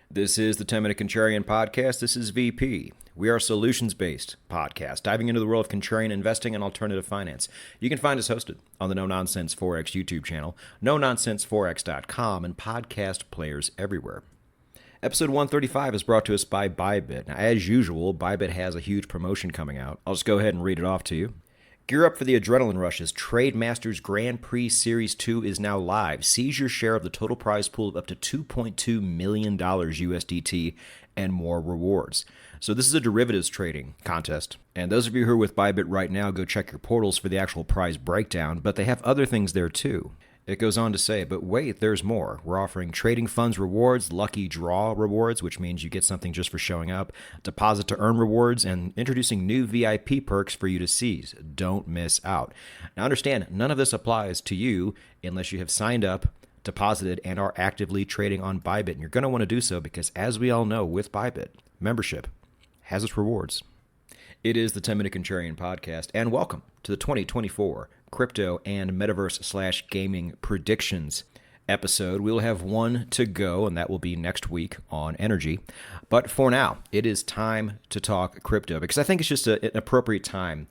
This is the 10-Minute Contrarian Podcast. This is VP. We are a solutions-based podcast, diving into the world of contrarian investing and alternative finance. You can find us hosted on the No Nonsense Forex YouTube channel, nononsenseforex.com, and podcast players everywhere. Episode 135 is brought to us by Bybit. Now, as usual, Bybit has a huge promotion coming out. I'll just go ahead and read it off to you. Gear up for the adrenaline rushes. Trade Masters Grand Prix Series 2 is now live. Seize your share of the total prize pool of up to $2.2 million USDT and more rewards. So this is a derivatives trading contest. And those of you who are with Bybit right now, go check your portals for the actual prize breakdown, but they have other things there too. It goes on to say, but wait, there's more. We're offering trading funds rewards, lucky draw rewards, which means you get something just for showing up, deposit to earn rewards, and introducing new VIP perks for you to seize. Don't miss out. Now understand, none of this applies to you unless you have signed up, deposited, and are actively trading on Bybit. And you're going to want to do so because, as we all know, with Bybit, membership has its rewards. It is the 10-Minute Contrarian Podcast, and welcome to the 2024 Crypto and Metaverse/Gaming Predictions episode. We'll have one to go, and that will be next week on energy. But for now, it is time to talk crypto, because I think it's just an appropriate time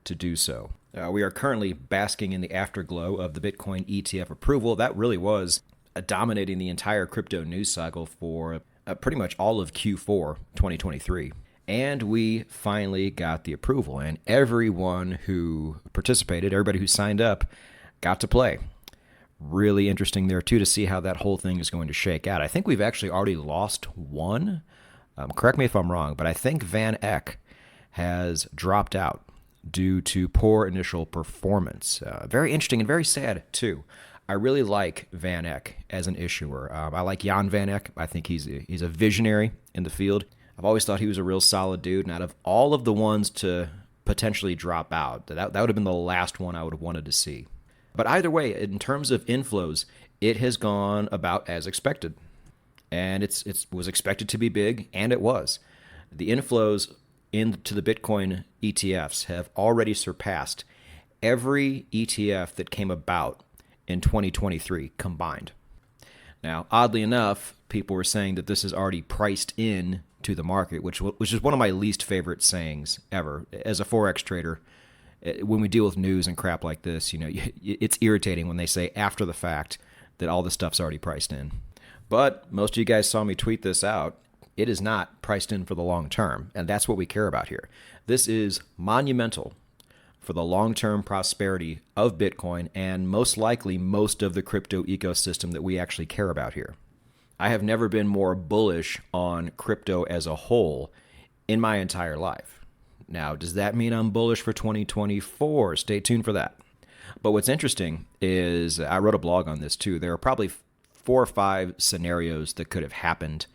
to do so. We are currently basking in the afterglow of the Bitcoin ETF approval. That really was dominating the entire crypto news cycle for pretty much all of Q4 2023. And we finally got the approval, and everyone who participated, everybody who signed up, got to play. Really interesting there, too, to see how that whole thing is going to shake out. I think we've actually already lost one. Correct me if I'm wrong, but I think Van Eck has dropped out due to poor initial performance. Very interesting and very sad, too. I really like Van Eck as an issuer. I like Jan Van Eck. I think he's a visionary in the field. I've always thought he was a real solid dude, and out of all of the ones to potentially drop out, that would have been the last one I would have wanted to see. But either way, in terms of inflows, it has gone about as expected. And it was expected to be big, and it was. The inflows into the Bitcoin ETFs have already surpassed every ETF that came about in 2023 combined. Now, oddly enough, people were saying that this is already priced in to the market, which is one of my least favorite sayings ever. As a Forex trader, when we deal with news and crap like this, it's irritating when they say after the fact that all this stuff's already priced in. But most of you guys saw me tweet this out. It is not priced in for the long term, and that's what we care about here. This is monumental for the long-term prosperity of Bitcoin and most likely most of the crypto ecosystem that we actually care about here. I have never been more bullish on crypto as a whole in my entire life. Now, does that mean I'm bullish for 2024? Stay tuned for that. But what's interesting is, I wrote a blog on this too, there are probably 4 or 5 scenarios that could have happened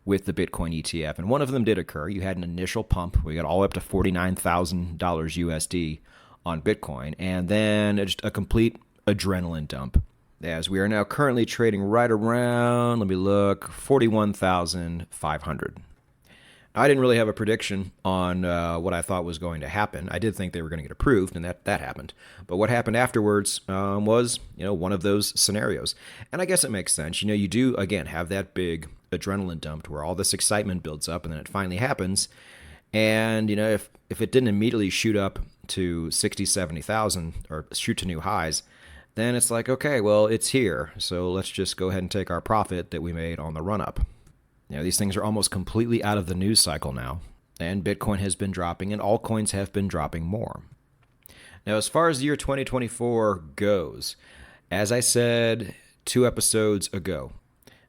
with the Bitcoin ETF, and one of them did occur. You had an initial pump. We got all up to $49,000 USD on Bitcoin, and then just a complete adrenaline dump, as we are now currently trading right around, let me look, 41,500. I didn't really have a prediction on what I thought was going to happen. I did think they were going to get approved, and that happened. But what happened afterwards was, one of those scenarios. And I guess it makes sense. You do, again, have that big adrenaline dump where all this excitement builds up, and then it finally happens. And, if it didn't immediately shoot up to 60, 70,000 or shoot to new highs, then it's like, okay, well, it's here. So let's just go ahead and take our profit that we made on the run-up. These things are almost completely out of the news cycle now, and Bitcoin has been dropping, and altcoins have been dropping more. Now, as far as the year 2024 goes, as I said 2 episodes ago,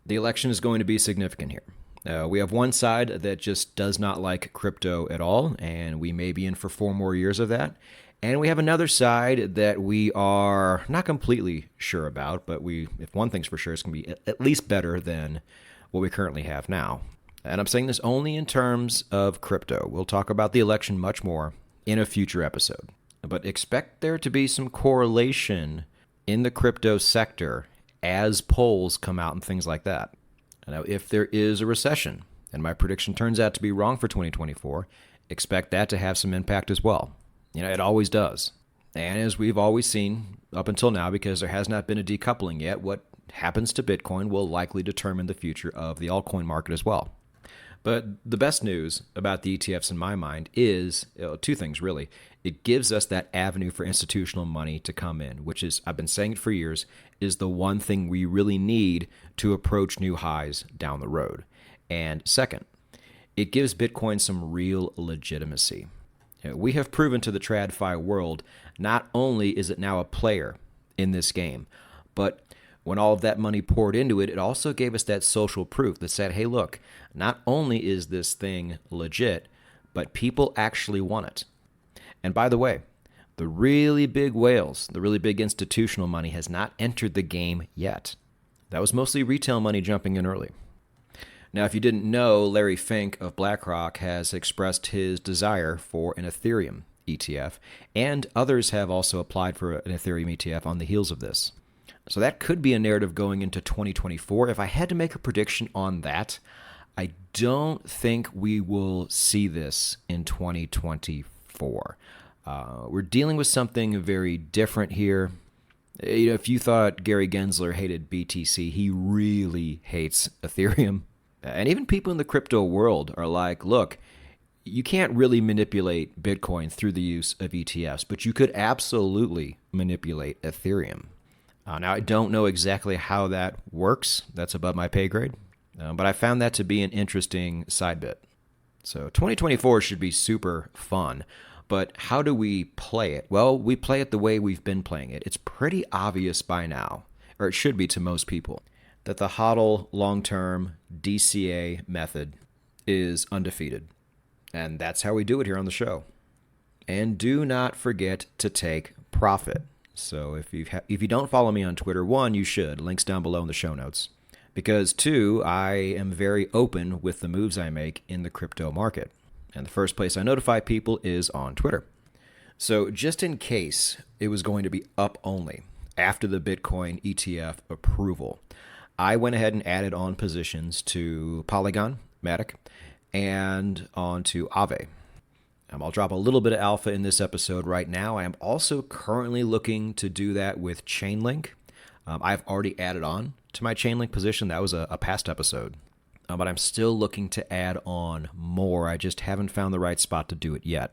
the election is going to be significant here. We have one side that just does not like crypto at all, and we may be in for 4 more years of that. And we have another side that we are not completely sure about, but if one thing's for sure, it's going to be at least better than what we currently have now. And I'm saying this only in terms of crypto. We'll talk about the election much more in a future episode. But expect there to be some correlation in the crypto sector as polls come out and things like that. Now, if there is a recession, and my prediction turns out to be wrong for 2024, expect that to have some impact as well. It always does. And as we've always seen up until now, because there has not been a decoupling yet, what happens to Bitcoin will likely determine the future of the altcoin market as well. But the best news about the ETFs in my mind is two things, really. It gives us that avenue for institutional money to come in, which is, I've been saying it for years, is the one thing we really need to approach new highs down the road. And second, it gives Bitcoin some real legitimacy. We have proven to the TradFi world, not only is it now a player in this game, but when all of that money poured into it, it also gave us that social proof that said, hey, look, not only is this thing legit, but people actually want it. And by the way, the really big whales, the really big institutional money has not entered the game yet. That was mostly retail money jumping in early. Now, if you didn't know, Larry Fink of BlackRock has expressed his desire for an Ethereum ETF, and others have also applied for an Ethereum ETF on the heels of this. So that could be a narrative going into 2024. If I had to make a prediction on that, I don't think we will see this in 2024. We're dealing with something very different here. If you thought Gary Gensler hated BTC, he really hates Ethereum. And even people in the crypto world are like, look, you can't really manipulate Bitcoin through the use of ETFs, but you could absolutely manipulate Ethereum. Now, I don't know exactly how that works. That's above my pay grade. But I found that to be an interesting side bit. So 2024 should be super fun. But how do we play it? Well, we play it the way we've been playing it. It's pretty obvious by now, or it should be to most people, that the HODL long-term DCA method is undefeated. And that's how we do it here on the show. And do not forget to take profit. So if you don't follow me on Twitter, one, you should. Links down below in the show notes. Because two, I am very open with the moves I make in the crypto market. And the first place I notify people is on Twitter. So just in case it was going to be up only after the Bitcoin ETF approval, I went ahead and added on positions to Polygon, Matic, and onto Aave. I'll drop a little bit of alpha in this episode right now. I am also currently looking to do that with Chainlink. I've already added on to my Chainlink position. That was a past episode. But I'm still looking to add on more. I just haven't found the right spot to do it yet.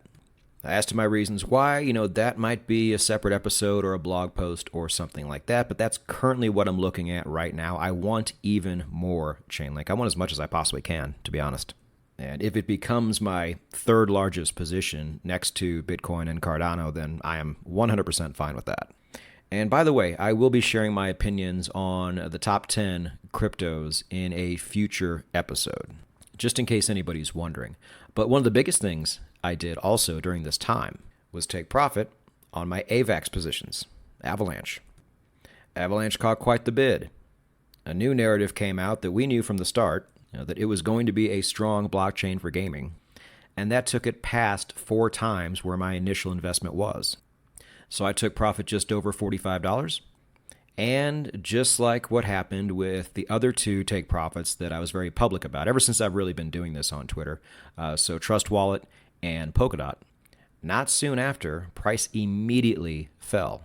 As to my reasons why, that might be a separate episode or a blog post or something like that, but that's currently what I'm looking at right now. I want even more Chainlink. I want as much as I possibly can, to be honest. And if it becomes my third largest position next to Bitcoin and Cardano, then I am 100% fine with that. And by the way, I will be sharing my opinions on the top 10 cryptos in a future episode, just in case anybody's wondering. But one of the biggest things I did also during this time was take profit on my AVAX positions, Avalanche. Avalanche caught quite the bid. A new narrative came out that we knew from the start, that it was going to be a strong blockchain for gaming, and that took it past 4 times where my initial investment was. So I took profit just over $45, and just like what happened with the other 2 take profits that I was very public about ever since I've really been doing this on Twitter, so Trust Wallet and Polkadot, not soon after, price immediately fell.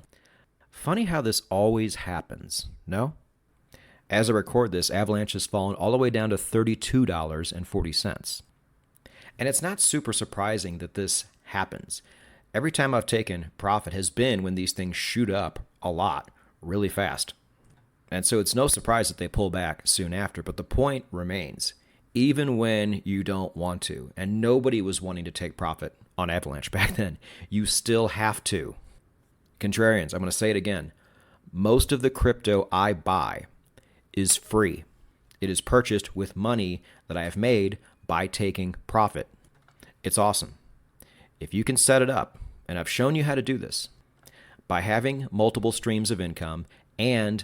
Funny how this always happens, no? As I record this, Avalanche has fallen all the way down to $32.40. And it's not super surprising that this happens. Every time I've taken profit has been when these things shoot up a lot, really fast. And so it's no surprise that they pull back soon after, but the point remains. Even when you don't want to, and nobody was wanting to take profit on Avalanche back then, you still have to. Contrarians, I'm going to say it again. Most of the crypto I buy is free. It is purchased with money that I have made by taking profit. It's awesome. If you can set it up, and I've shown you how to do this, by having multiple streams of income and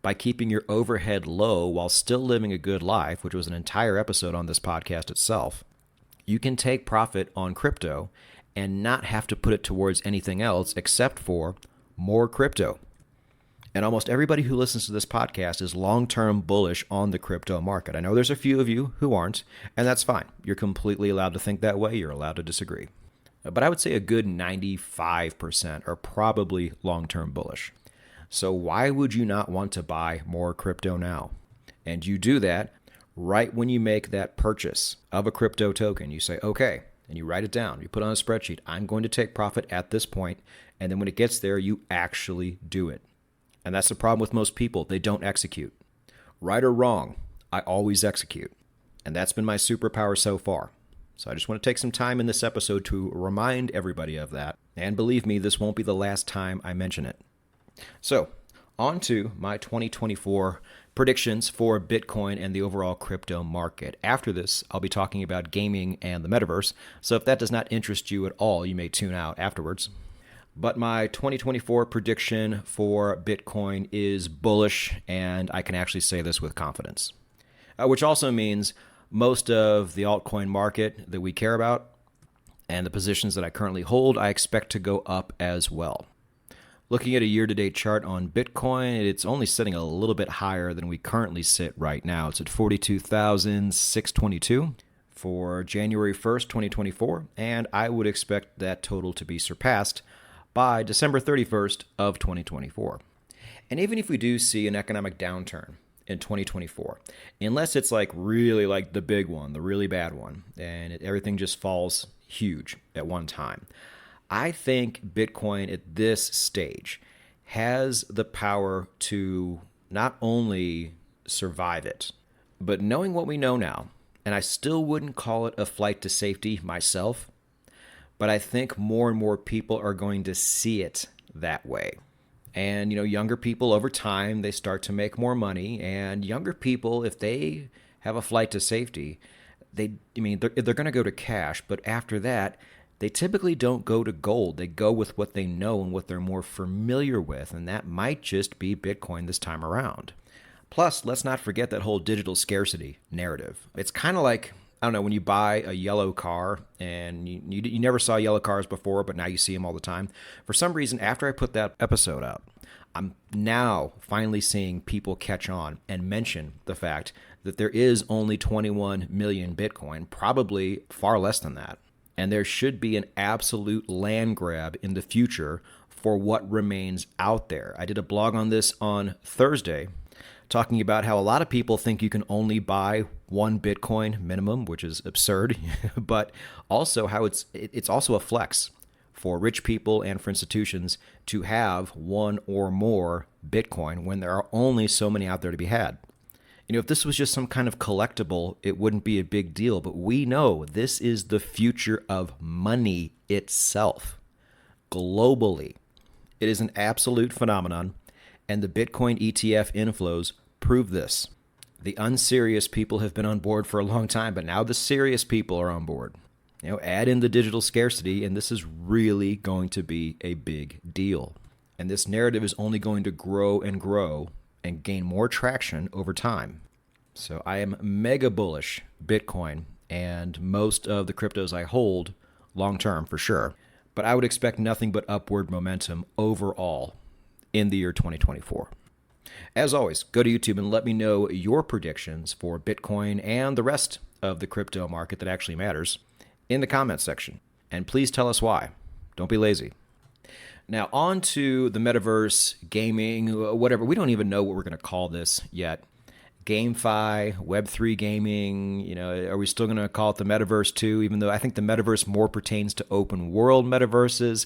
by keeping your overhead low while still living a good life, which was an entire episode on this podcast itself, you can take profit on crypto and not have to put it towards anything else except for more crypto. And almost everybody who listens to this podcast is long-term bullish on the crypto market. I know there's a few of you who aren't, and that's fine. You're completely allowed to think that way. You're allowed to disagree. But I would say a good 95% are probably long-term bullish. So why would you not want to buy more crypto now? And you do that right when you make that purchase of a crypto token. You say, okay, and you write it down. You put on a spreadsheet, I'm going to take profit at this point. And then when it gets there, you actually do it. And that's the problem with most people. They don't execute. Right or wrong, I always execute. And that's been my superpower so far. So I just want to take some time in this episode to remind everybody of that. And believe me, this won't be the last time I mention it. So, on to my 2024 predictions for Bitcoin and the overall crypto market. After this, I'll be talking about gaming and the metaverse. So if that does not interest you at all, you may tune out afterwards. But my 2024 prediction for Bitcoin is bullish, and I can actually say this with confidence. Which also means most of the altcoin market that we care about and the positions that I currently hold, I expect to go up as well. Looking at a year-to-date chart on Bitcoin, it's only sitting a little bit higher than we currently sit right now. It's at 42,622 for January 1st, 2024, and I would expect that total to be surpassed by December 31st of 2024. And even if we do see an economic downturn in 2024, unless it's really the big one, the really bad one, and everything just falls huge at one time, I think Bitcoin at this stage has the power to not only survive it, but knowing what we know now, and I still wouldn't call it a flight to safety myself, but I think more and more people are going to see it that way. And, younger people over time, they start to make more money, and younger people, if they have a flight to safety, they're going to go to cash, but after that, they typically don't go to gold. They go with what they know and what they're more familiar with, and that might just be Bitcoin this time around. Plus, let's not forget that whole digital scarcity narrative. It's kind of like, I don't know, when you buy a yellow car and you never saw yellow cars before, but now you see them all the time. For some reason, after I put that episode out, I'm now finally seeing people catch on and mention the fact that there is only 21 million Bitcoin, probably far less than that. And there should be an absolute land grab in the future for what remains out there. I did a blog on this on Thursday, talking about how a lot of people think you can only buy one Bitcoin minimum, which is absurd, but also how it's also a flex for rich people and for institutions to have one or more Bitcoin when there are only so many out there to be had. If this was just some kind of collectible, it wouldn't be a big deal. But we know this is the future of money itself. Globally, it is an absolute phenomenon, and the Bitcoin ETF inflows prove this. The unserious people have been on board for a long time, but now the serious people are on board. Add in the digital scarcity, and this is really going to be a big deal. And this narrative is only going to grow and gain more traction over time. So I am mega bullish Bitcoin and most of the cryptos I hold long term for sure. But I would expect nothing but upward momentum overall in the year 2024. As always, go to YouTube and let me know your predictions for Bitcoin and the rest of the crypto market that actually matters in the comments section. And please tell us why. Don't be lazy. Now, on to the metaverse, gaming, whatever. We don't even know what we're going to call this yet. GameFi, Web3 gaming, are we still going to call it the metaverse too? Even though I think the metaverse more pertains to open world metaverses,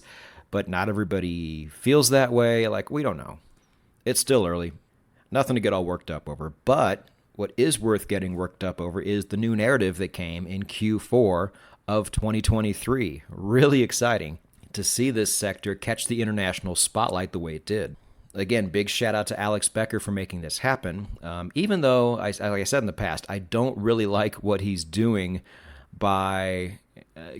but not everybody feels that way. We don't know. It's still early. Nothing to get all worked up over. But what is worth getting worked up over is the new narrative that came in Q4 of 2023. Really exciting to see this sector catch the international spotlight the way it did. Again, big shout out to Alex Becker for making this happen. Even though, like I said in the past, I don't really like what he's doing by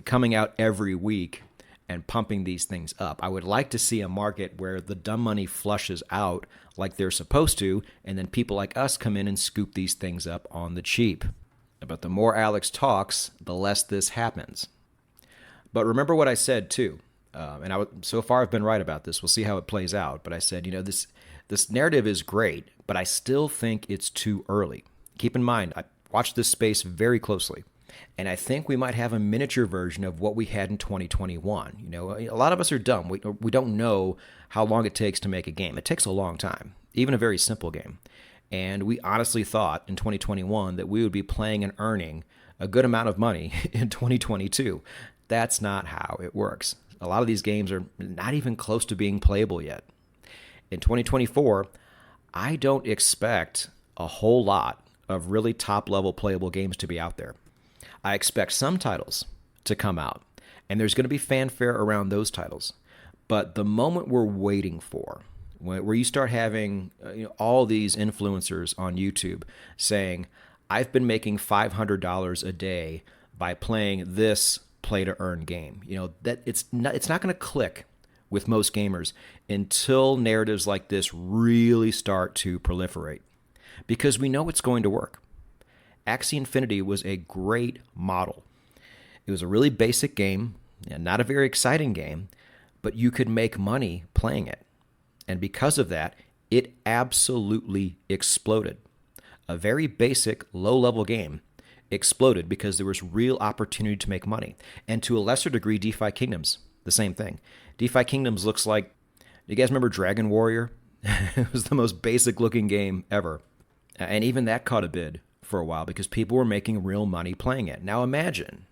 coming out every week and pumping these things up. I would like to see a market where the dumb money flushes out like they're supposed to, and then people like us come in and scoop these things up on the cheap. But the more Alex talks, the less this happens. But remember what I said too. So far I've been right about this. We'll see how it plays out. But I said, this narrative is great, but I still think it's too early. Keep in mind, I watch this space very closely. And I think we might have a miniature version of what we had in 2021. You know, a lot of us are dumb. We don't know how long it takes to make a game. It takes a long time, even a very simple game. And we honestly thought in 2021 that we would be playing and earning a good amount of money in 2022. That's not how it works. A lot of these games are not even close to being playable yet. In 2024, I don't expect a whole lot of really top-level playable games to be out there. I expect some titles to come out, and there's going to be fanfare around those titles. But the moment we're waiting for, where you start having all these influencers on YouTube saying, I've been making $500 a day by playing this play-to-earn game, that it's not going to click with most gamers until narratives like this really start to proliferate, because we know it's going to work. Axie Infinity was a great model. It was a really basic game, and not a very exciting game, but you could make money playing it. And because of that, it absolutely exploded. A very basic, low-level game exploded because there was real opportunity to make money. And to a lesser degree, DeFi Kingdoms, the same thing. DeFi Kingdoms looks like, you guys remember Dragon Warrior? It was the most basic-looking game ever. And even that caught a bid for a while because people were making real money playing it. Now imagine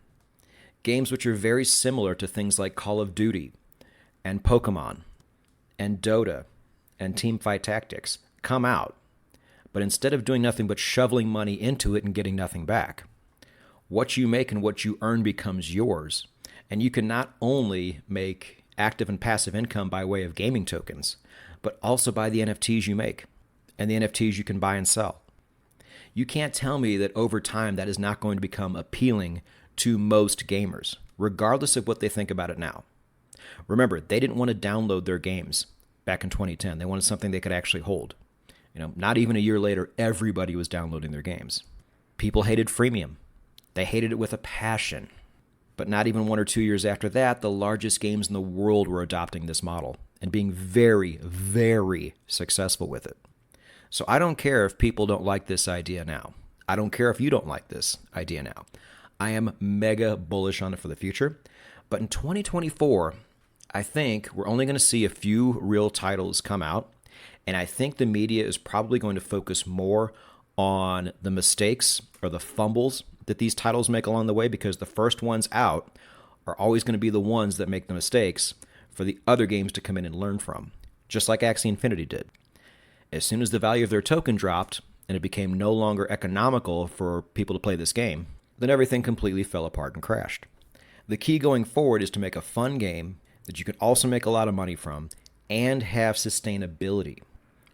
games which are very similar to things like Call of Duty and Pokemon and Dota and Teamfight Tactics come out, but instead of doing nothing but shoveling money into it and getting nothing back, what you make and what you earn becomes yours. And you can not only make active and passive income by way of gaming tokens, but also by the NFTs you make and the NFTs you can buy and sell. You can't tell me that over time that is not going to become appealing to most gamers, regardless of what they think about it now. Remember, they didn't want to download their games back in 2010. They wanted something they could actually hold. Not even a year later, everybody was downloading their games. People hated freemium. They hated it with a passion. But not even 1 or 2 years after that, the largest games in the world were adopting this model and being very, very successful with it. So I don't care if people don't like this idea now. I don't care if you don't like this idea now. I am mega bullish on it for the future. But in 2024, I think we're only going to see a few real titles come out. And I think the media is probably going to focus more on the mistakes or the fumbles that these titles make along the way, because the first ones out are always going to be the ones that make the mistakes for the other games to come in and learn from, just like Axie Infinity did. As soon as the value of their token dropped and it became no longer economical for people to play this game, then everything completely fell apart and crashed. The key going forward is to make a fun game that you can also make a lot of money from and have sustainability.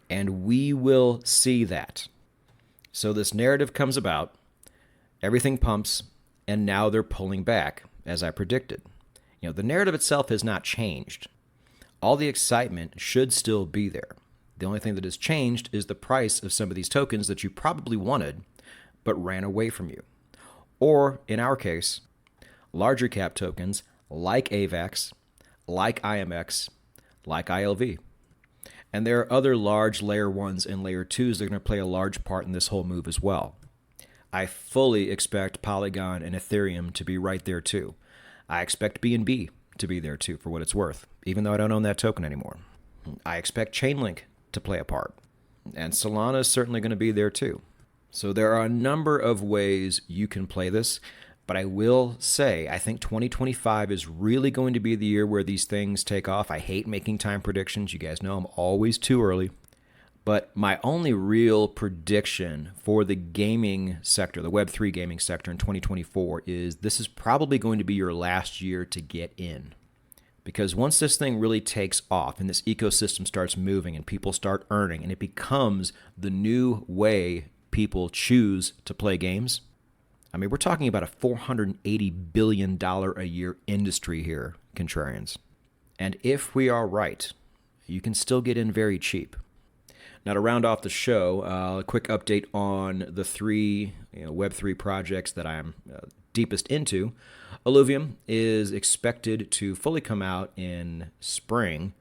And we will see that. So this narrative comes about, everything pumps, and now they're pulling back, as I predicted. The narrative itself has not changed. All the excitement should still be there. The only thing that has changed is the price of some of these tokens that you probably wanted, but ran away from you. Or, in our case, larger cap tokens like AVAX, like IMX, like ILV. And there are other large layer 1s and layer 2s that are going to play a large part in this whole move as well. I fully expect Polygon and Ethereum to be right there too. I expect BNB to be there too, for what it's worth, even though I don't own that token anymore. I expect Chainlink to play a part. And Solana is certainly going to be there too. So there are a number of ways you can play this, but I will say I think 2025 is really going to be the year where these things take off. I hate making time predictions. You guys know I'm always too early. But my only real prediction for the gaming sector, the Web3 gaming sector in 2024, is this is probably going to be your last year to get in. Because once this thing really takes off and this ecosystem starts moving and people start earning and it becomes the new way people choose to play games, I mean, we're talking about a $480 billion a year industry here, contrarians. And if we are right, you can still get in very cheap. Now, to round off the show, a quick update on the three Web3 projects that I'm deepest into. Illuvium is expected to fully come out in spring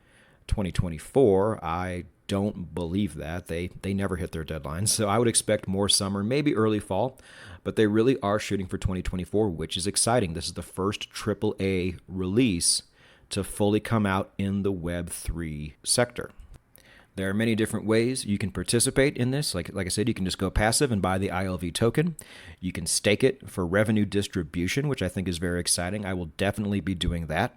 2024. I don't believe that. They never hit their deadlines, so I would expect more summer, maybe early fall. but they really are shooting for 2024, which is exciting. This is the first AAA release to fully come out in the Web3 sector. There are many different ways you can participate in this. Like I said, you can just go passive and buy the ILV token. You can stake it for revenue distribution, which I think is very exciting. I will definitely be doing that.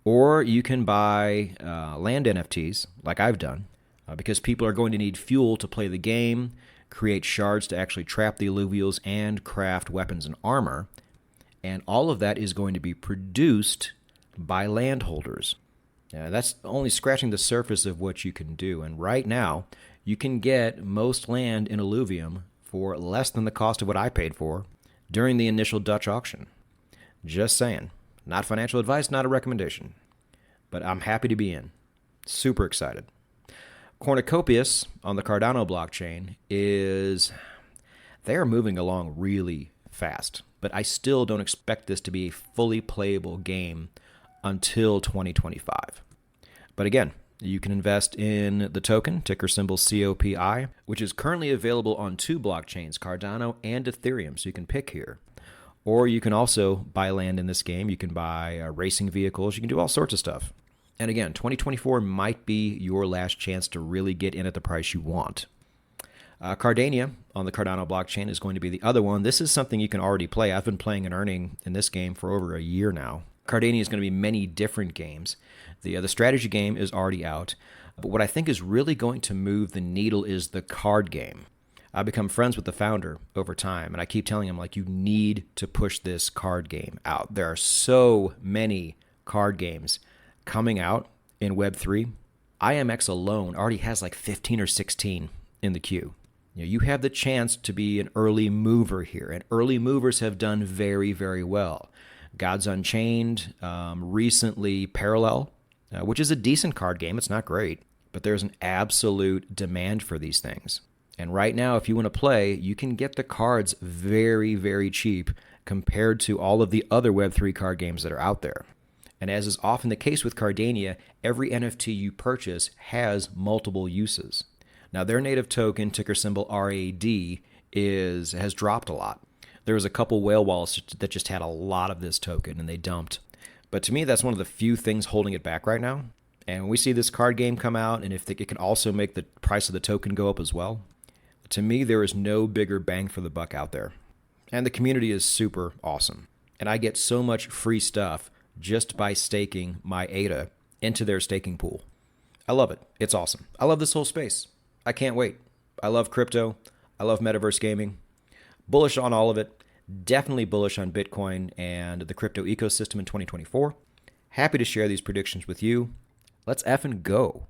Or you can buy land NFTs, like I've done, because people are going to need fuel to play the game, create shards to actually trap the alluvials, and craft weapons and armor. And all of that is going to be produced by landholders. That's only scratching the surface of what you can do. And right now, you can get most land in Alluvium for less than the cost of what I paid for during the initial Dutch auction. Just saying. Not financial advice, not a recommendation. But I'm happy to be in. Super excited. Cornucopias on the Cardano blockchain they are moving along really fast. But I still don't expect this to be a fully playable game until 2025. But again, you can invest in the token, ticker symbol COPI, which is currently available on 2 blockchains, Cardano and Ethereum, so you can pick here. Or you can also buy land in this game. You can buy racing vehicles. You can do all sorts of stuff. And again, 2024 might be your last chance to really get in at the price you want. Cardania on the Cardano blockchain is going to be the other one. This is something you can already play. I've been playing and earning in this game for over a year now. Cardania is going to be many different games. The strategy game is already out. But what I think is really going to move the needle is the card game. I've become friends with the founder over time, and I keep telling him, you need to push this card game out. There are so many card games coming out in Web3. IMX alone already has 15 or 16 in the queue. You have the chance to be an early mover here, and early movers have done very, very well. Gods Unchained, recently Parallel, which is a decent card game. It's not great, but there's an absolute demand for these things. And right now, if you want to play, you can get the cards very, very cheap compared to all of the other Web3 card games that are out there. And as is often the case with Cardania, every NFT you purchase has multiple uses. Now, their native token, ticker symbol RAD, has dropped a lot. There was a couple whale wallets that just had a lot of this token, and they dumped. But to me, that's one of the few things holding it back right now. And when we see this card game come out, and if it can also make the price of the token go up as well, to me, there is no bigger bang for the buck out there. And the community is super awesome. And I get so much free stuff just by staking my ADA into their staking pool. I love it. It's awesome. I love this whole space. I can't wait. I love crypto. I love Metaverse gaming. Bullish on all of it. Definitely bullish on Bitcoin and the crypto ecosystem in 2024. Happy to share these predictions with you. Let's effing go.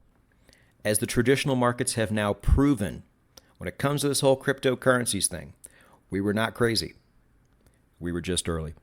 As the traditional markets have now proven, when it comes to this whole cryptocurrencies thing, we were not crazy. We were just early.